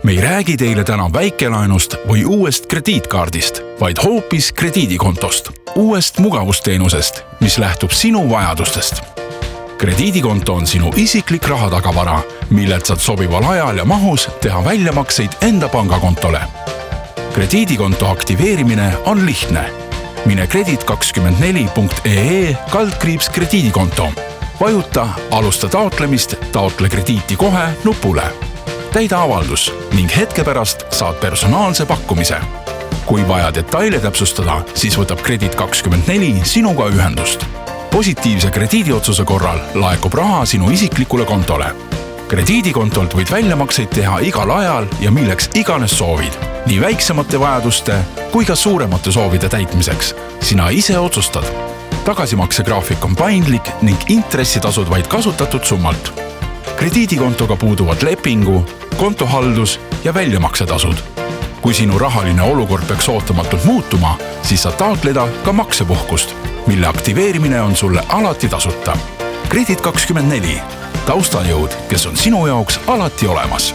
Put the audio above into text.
Me ei räägi teile täna väikelaenust või uuest krediitkaardist, vaid hoopis krediidikontost, uuest mugavusteenusest, mis lähtub sinu vajadustest. Krediidikonto on sinu isiklik rahatagavara, millelt saad sobival ajal ja mahus teha väljamakseid enda pangakontole. Krediidikonto aktiveerimine on lihtne. Mine kredit24.ee/krediidikonto. Vajuta Alusta taotlemist, taotle krediiti kohe nupule. Täida avaldus ning hetke pärast saad personaalse pakkumise. Kui vaja detaile täpsustada, siis võtab Kredit24 sinuga ühendust. Positiivse krediidiotsuse korral laekub raha sinu isiklikule kontole. Krediidikontolt võid väljamakseid teha igal ajal ja milleks iganes soovid. Nii väiksemate vajaduste kui ka suuremate soovide täitmiseks. Sina ise otsustad. Tagasimaksegraafik on paindlik ning intressitasud vaid kasutatud summalt. Krediidikontoga puuduvad lepingu, kontohaldus ja väljamaksetasud. Kui sinu rahaline olukord peaks ootamatult muutuma, siis saad taotleda ka maksepuhkust, mille aktiveerimine on sulle alati tasuta. Kredit24. Taustajõud, kes on sinu jaoks alati olemas.